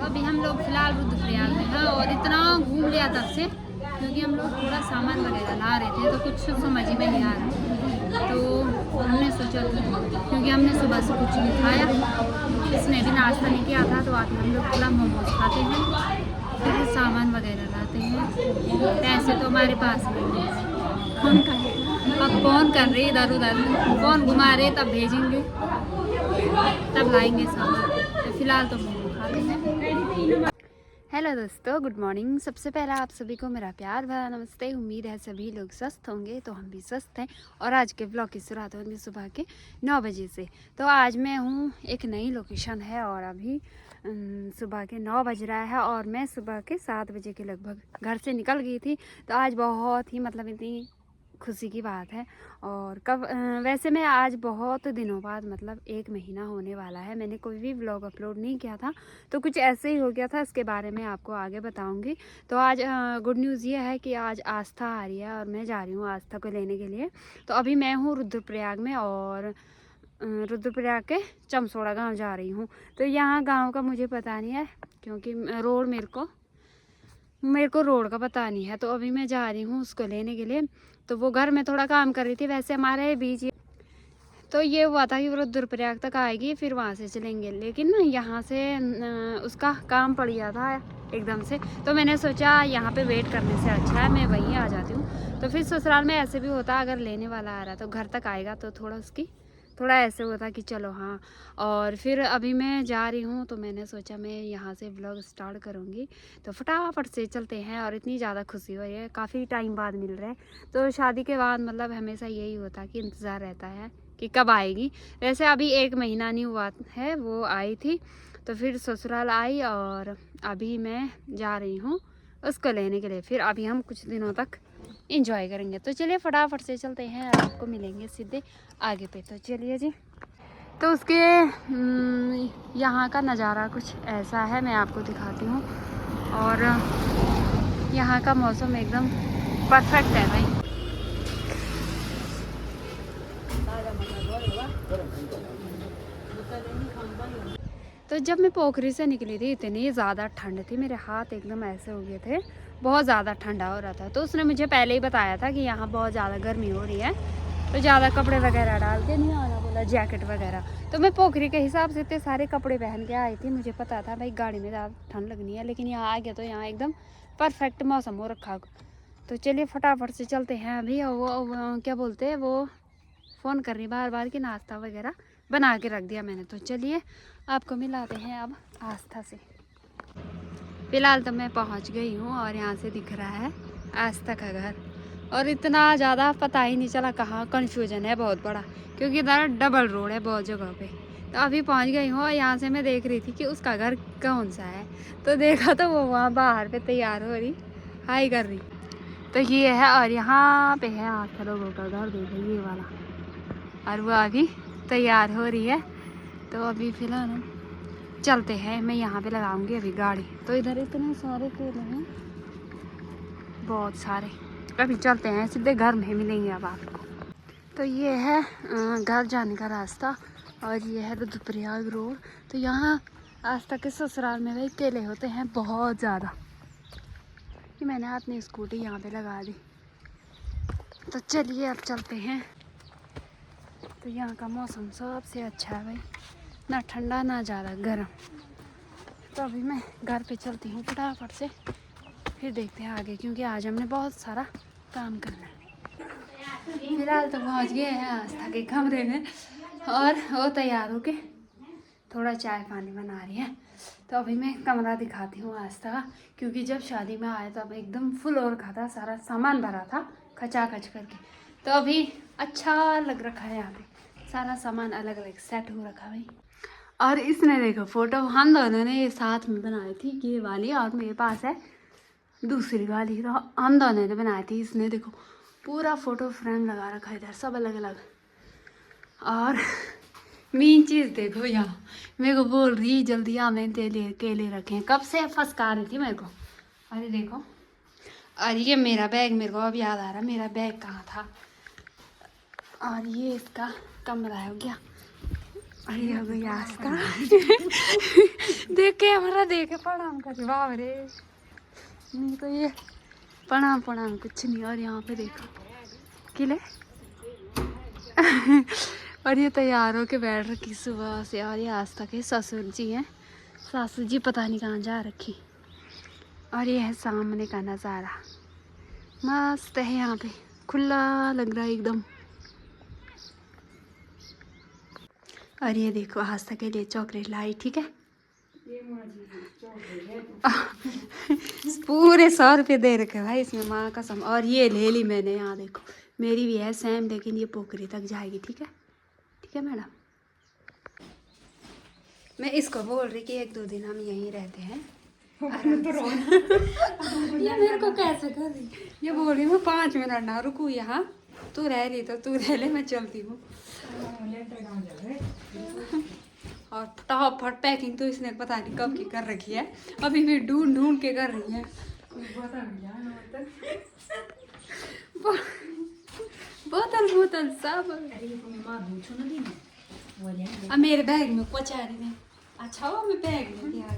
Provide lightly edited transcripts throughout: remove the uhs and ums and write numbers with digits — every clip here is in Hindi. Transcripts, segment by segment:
तो अभी हम लोग फिलहाल रुद्रप्रयाग में हैं और इतना घूम लिया तब से, क्योंकि हम लोग थोड़ा सामान वगैरह ला रहे थे तो कुछ समझ में नहीं आ रहा। तो हमने सोचा, क्योंकि हमने सुबह से कुछ नहीं खाया, इसने भी नाश्ता नहीं किया था, तो आके हम लोग थोड़ा मोमोज खाते हैं, फिर सामान वगैरह लाते हैं। पैसे तो हमारे पास नहीं है, अब फ़ोन कर रहे इधर उधर, फ़ोन घुमा रहे, तब भेजेंगे तब लाएंगे सामान। तो फिलहाल तो मोमो खाते हैं। हेलो दोस्तों, गुड मॉर्निंग। सबसे पहला आप सभी को मेरा प्यार भरा नमस्ते। उम्मीद है सभी लोग स्वस्थ होंगे, तो हम भी स्वस्थ हैं। और आज के ब्लॉग की शुरुआत होगी सुबह के 9 बजे से। तो आज मैं हूँ, एक नई लोकेशन है और अभी सुबह के 9 बज रहा है और मैं सुबह के 7 बजे के लगभग घर से निकल गई थी। तो आज बहुत ही इतनी खुशी की बात है। और कब वैसे मैं आज बहुत दिनों बाद 1 महीना होने वाला है, मैंने कोई भी व्लॉग अपलोड नहीं किया था, तो कुछ ऐसे ही हो गया था। इसके बारे में आपको आगे बताऊंगी। तो आज गुड न्यूज़ ये है कि आज आस्था आ रही है और मैं जा रही हूँ आस्था को लेने के लिए। तो अभी मैं हूँ रुद्रप्रयाग में और रुद्रप्रयाग के चमसोड़ा गाँव जा रही हूँ। तो यहाँ गाँव का मुझे पता नहीं है, क्योंकि रोड मेरे को रोड का पता नहीं है। तो अभी मैं जा रही हूँ उसको लेने के लिए। तो वो घर में थोड़ा काम कर रही थी, वैसे हमारे बीच तो ये हुआ था कि वो रुद्रप्रयाग तक आएगी, फिर वहाँ से चलेंगे। लेकिन ना यहाँ से उसका काम पड़ गया था एकदम से, तो मैंने सोचा यहाँ पे वेट करने से अच्छा है मैं वहीं आ जाती हूँ। तो फिर ससुराल में ऐसे भी होता, अगर लेने वाला आ रहा तो घर तक आएगा, तो थोड़ा ऐसे होता कि चलो हाँ। और फिर अभी मैं जा रही हूँ, तो मैंने सोचा मैं यहाँ से व्लॉग स्टार्ट करूँगी। तो फटाफट से चलते हैं। और इतनी ज़्यादा खुशी हो रही है, काफ़ी टाइम बाद मिल रहा है। तो शादी के बाद हमेशा यही होता कि इंतज़ार रहता है कि कब आएगी। वैसे अभी 1 महीना नहीं हुआ है, वो आई थी, तो फिर ससुराल आई और अभी मैं जा रही हूँ उसको लेने के लिए। फिर अभी हम कुछ दिनों तक इंजॉय करेंगे। तो चलिए फटाफट से चलते हैं, आपको मिलेंगे सीधे आगे पे। तो चलिए जी। तो उसके यहाँ का नज़ारा कुछ ऐसा है, मैं आपको दिखाती हूँ। और यहाँ का मौसम एकदम परफेक्ट है भाई। तो जब मैं पोखरी से निकली थी, इतनी ज़्यादा ठंड थी, मेरे हाथ एकदम ऐसे हो गए थे, बहुत ज़्यादा ठंडा हो रहा था। तो उसने मुझे पहले ही बताया था कि यहाँ बहुत ज़्यादा गर्मी हो रही है, तो ज़्यादा कपड़े वगैरह डाल के नहीं आना बोला, जैकेट वगैरह। तो मैं पोखरी के हिसाब से इतने सारे कपड़े पहन के आई थी। मुझे पता था भाई गाड़ी में ज़्यादा ठंड लगनी है, लेकिन यहाँ आ गया तो यहाँ एकदम परफेक्ट मौसम हो रखा। तो चलिए फटाफट से चलते हैं अभी। वो क्या बोलते हैं, वो फ़ोन कर रही बार बार कि नाश्ता वगैरह बना के रख दिया मैंने। तो चलिए आपको मिलाते हैं अब आस्था से। फ़िलहाल तो मैं पहुंच गई हूं और यहाँ से दिख रहा है आस्था का घर। और इतना ज़्यादा पता ही नहीं चला कहाँ, कन्फ्यूजन है बहुत बड़ा, क्योंकि इधर डबल रोड है बहुत जगह पे। तो अभी पहुंच गई हूँ और यहाँ से मैं देख रही थी कि उसका घर कौन सा है। तो देखा तो वो वहाँ बाहर पे तैयार हो रही, हाई कर रही। तो ये है, और यहाँ पे है आस्था लोगों का घर, देखो ये वाला। और वो अभी तैयार हो रही है। तो अभी फ़िलहाल हम चलते हैं, मैं यहाँ पे लगाऊंगी अभी गाड़ी। तो इधर इतने सारे केले हैं, बहुत सारे। अभी चलते हैं, सीधे घर में मिलेंगे अब आपको। तो ये है घर जाने का रास्ता और ये है रुद्रप्रयाग रोड। तो यहाँ आस्था के ससुराल में भाई केले होते हैं बहुत ज़्यादा, कि मैंने अपनी स्कूटी यहाँ पे लगा दी। तो चलिए अब चलते हैं। तो यहाँ का मौसम सबसे अच्छा है भाई, ना ठंडा ना ज़्यादा गर्म। तो अभी मैं घर पे चलती हूँ फटाफट से, फिर देखते हैं आगे, क्योंकि आज हमने बहुत सारा काम करना है। फिलहाल तो पहुँच गए हैं आस्था के कमरे में और वो तैयार होके थोड़ा चाय पानी बना रही है। तो अभी मैं कमरा दिखाती हूँ आस्था का, क्योंकि जब शादी में आया तब एकदम फुल और रखा था, सारा सामान भरा था खचाखच करके। तो अभी अच्छा लग रखा है, यहाँ पे सारा सामान अलग अलग सेट हो रखा भाई। और इसने देखो फोटो हम दोनों ने साथ में बनाई थी, ये वाली, और मेरे पास है दूसरी वाली। तो हम दोनों ने बनाई थी। इसने देखो पूरा फोटो फ्रेम लगा रखा है इधर, सब अलग अलग। और मेन चीज़ देखो, यहाँ मेरे को बोल रही जल्दी आ, मैंने केले रखे हैं, कब से फंसका रही थी मेरे को। अरे देखो, और ये मेरा बैग, मेरे को अब याद आ रहा मेरा बैग कहाँ था। और ये इसका कमरा हो गया। अरे हो गई आस्था देख के हमारा देखे प्रणाम कर बाप रे। नहीं तो ये प्रणाम प्रणाम कुछ नहीं। और यहाँ पे देखो किले और ये तैयार होके बैठ रखी सुबह से। और ये आस्था के ससुर जी हैं, सासू जी पता नहीं कहाँ जा रखी। और ये है सामने का नज़ारा, मस्त है यहाँ पे, खुला लग रहा है एकदम। और ये देखो आस्था के लिए चॉकलेट लाई, ठीक है पूरे 100 रुपये दे रखे भाई इसमें, माँ कसम। और ये ले ली मैंने, यहाँ देखो मेरी भी है सेम, लेकिन ये पोखरी तक जाएगी, ठीक है मैडम। मैं इसको बोल रही कि 1-2 दिन हम यहीं रहते हैं। ये मेरे को कैसे कर रही, ये बोल रही मैं 5 मिनट ना रुकू यहाँ, तू रह रही तो तू रह ले, मैं चलती हूँ। और फटाफट पैकिंग तो इसने पता नहीं कब की कर रखी है, अभी भी ढूंढ के कर रही है। बोतल सब। अब मेरे बैग में कुछ आ रही है। अच्छा वो मैं बैग में दिया,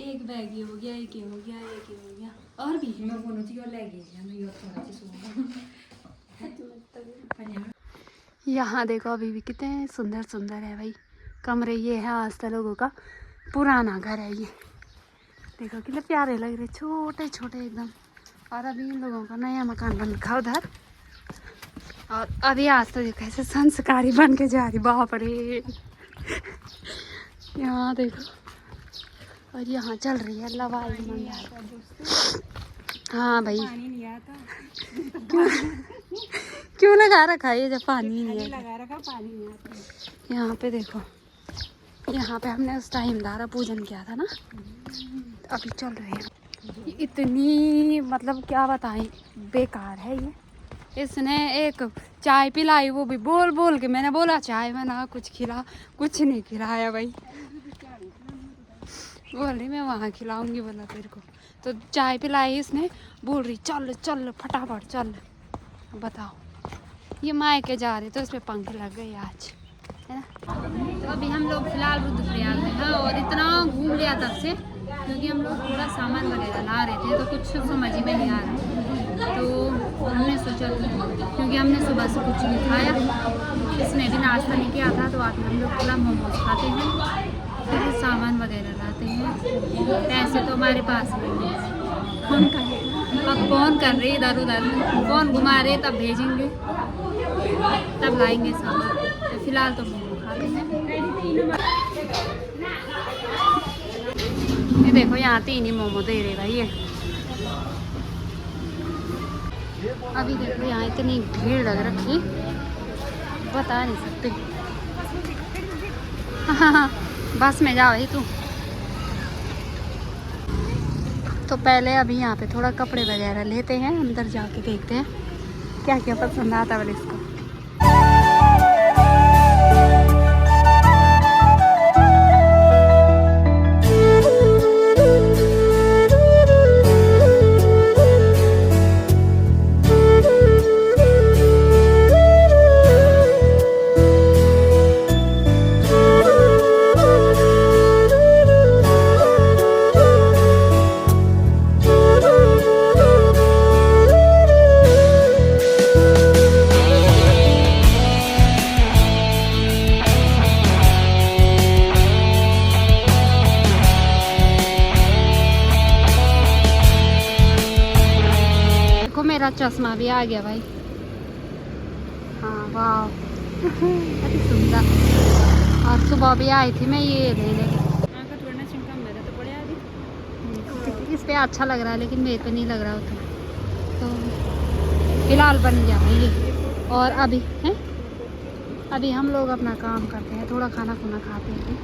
एक बैग ये हो गया, एक ये हो गया, एक ये हो गया, और भी यहाँ देखो अभी भी कितने सुंदर सुंदर है भाई कमरे। ये है आस्था लोगों का पुराना घर है ये, देखो कितने प्यारे लग रहे, छोटे छोटे एकदम। और अभी इन लोगों का नया मकान बन रखा उधर। और अभी आस्था देखो ऐसे संस्कारी बन के जा रही, बाप रे। यहाँ देखो, और यहाँ चल रही है लवाई मंदिर। हाँ भाई क्यों लगा रखा है ये जब पानी नहीं है, लगा रखा पानी नहीं आता। यहाँ पे देखो, यहाँ पे हमने उस टाइम दारा पूजन किया था ना, अभी चल रहे हैं। इतनी मतलब क्या बताएं, बेकार है ये। इसने एक चाय पिलाई, वो भी बोल बोल के, मैंने बोला चाय बना कुछ खिला, कुछ नहीं खिलाया भाई। बोल रही मैं वहाँ खिलाऊंगी बोला तेरे को, तो चाय पिलाई इसने, बोल रही चल चल फटाफट चल। बताओ ये मायके जा रहे तो इस पे पंख लग गए आज, है ना। तो अभी हम लोग फिलहाल रुद्रप्रयाग में हैं और इतना घूम लिया तब से, क्योंकि हम लोग थोड़ा सामान वगैरह ला रहे थे तो कुछ समझ में नहीं आ रहा। तो हमने सोचा, क्योंकि हमने सुबह से कुछ नहीं खाया, इसने भी नाश्ता नहीं किया था, तो आज हम लोग थोड़ा मोमोज खाते हैं, फिर सामान वगैरह लाते हैं। पैसे तो हमारे पास नहीं है, अब फ़ोन कर रहे इधर उधर, फ़ोन घुमा रहे, तब भेजेंगे तब लाएंगे सामान। तो फिलहाल तो मोमो खाते हैं। ये देखो यहाँ 3 ही मोमो दे रहे भाई ये। अभी देखो यहाँ इतनी भीड़ लग रखी, बता नहीं सकते। हाँ बस में जा भाई तू। तो पहले अभी यहाँ पे थोड़ा कपड़े वगैरह लेते हैं, अंदर जाके देखते हैं क्या क्या पसंद आता है इसको। मेरा चश्मा भी आ गया भाई। हाँ वाह अति सुंदर। और सुबह भी आई थी मैं ये लेने, इस पे अच्छा लग रहा है लेकिन मेरे पे नहीं लग रहा होता, तो फिलहाल बन गया भाई ये। और अभी हैं, अभी हम लोग अपना काम करते हैं, थोड़ा खाना खुना खाते हैं,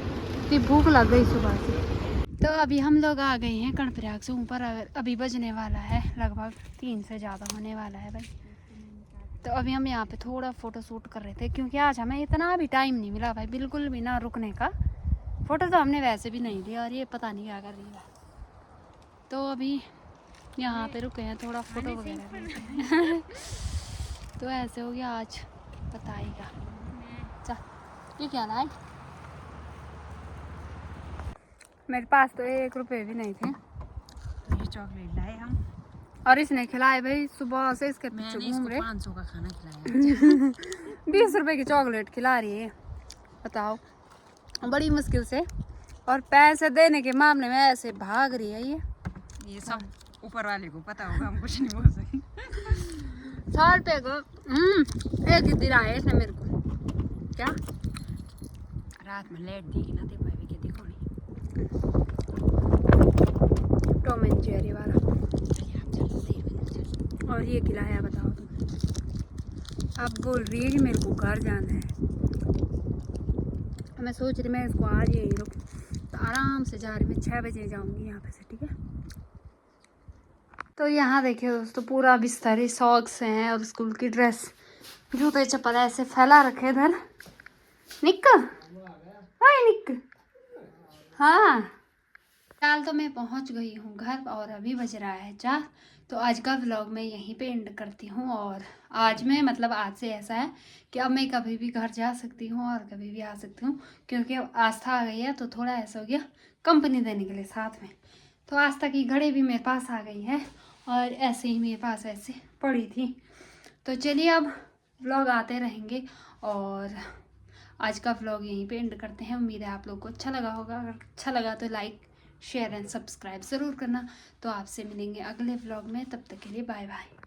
इतनी भूख लग गई सुबह से। तो अभी हम लोग आ गए हैं कर्णप्रयाग से ऊपर, अभी बजने वाला है लगभग 3 से ज़्यादा होने वाला है भाई। तो अभी हम यहाँ पे थोड़ा फ़ोटो शूट कर रहे थे, क्योंकि आज हमें इतना भी टाइम नहीं मिला भाई, बिल्कुल भी ना रुकने का। फ़ोटो तो हमने वैसे भी नहीं लिया, और ये पता नहीं क्या कर रही है। तो अभी यहाँ पे रुके हैं, थोड़ा फ़ोटो वगैरह लेते हैं। तो ऐसे हो गया आज, बताइएगा। चल ये क्या लाए? मेरे पास तो 1 रुपए भी नहीं थे, तो ये चॉकलेट लाए हम। और इसने खिलाए भाई, सुबह से इसके पीछे मैंने घूम इसको रहे। 500 का खाना खिलाया। 20 रुपए की चॉकलेट खिला रही है, बताओ, बड़ी मुश्किल से। और पैसे देने के मामले में ऐसे भाग रही है ये सब ऊपर वाले को पता होगा, हम कुछ नहीं बोल सकते। 100 रुपए को एक ही दिलाया इसने मेरे को। क्या रात में लेट देगी ना, देखो अभी के देखो नहीं। टॉम एंड जेरी वाला। चलिए आप चलो, देर में चलो। और ये खिलाया, बताओ तुम। अब बोल रही है कि मेरे को घर जाना है। मैं सोच रही मैं इसको आज यही रुक, तो आराम से जा रही, मैं 6 बजे जाऊंगी यहाँ पे से, ठीक है। तो यहाँ देखिए दोस्तों, पूरा बिस्तर, सॉक्स हैं और स्कूल की ड्रेस, जूते चप्पल ऐसे फैला रखे इधर। निक, हाय निक, हाँ। फिलहाल तो मैं पहुंच गई हूँ घर और अभी बज रहा है 4। तो आज का व्लॉग मैं यहीं पे एंड करती हूँ। और आज मैं मतलब आज से ऐसा है कि अब मैं कभी भी घर जा सकती हूँ और कभी भी आ सकती हूँ, क्योंकि अब आस्था आ गई है तो थोड़ा ऐसा हो गया कंपनी देने के लिए साथ में। तो आस्था की घड़ी भी मेरे पास आ गई है और ऐसे ही मेरे पास ऐसे पड़ी थी। तो चलिए अब व्लॉग आते रहेंगे और आज का व्लॉग यहीं पे एंड करते हैं। उम्मीद है आप लोग को अच्छा लगा होगा। अगर अच्छा लगा तो लाइक शेयर एंड सब्सक्राइब ज़रूर करना। तो आपसे मिलेंगे अगले व्लॉग में, तब तक के लिए बाय बाय।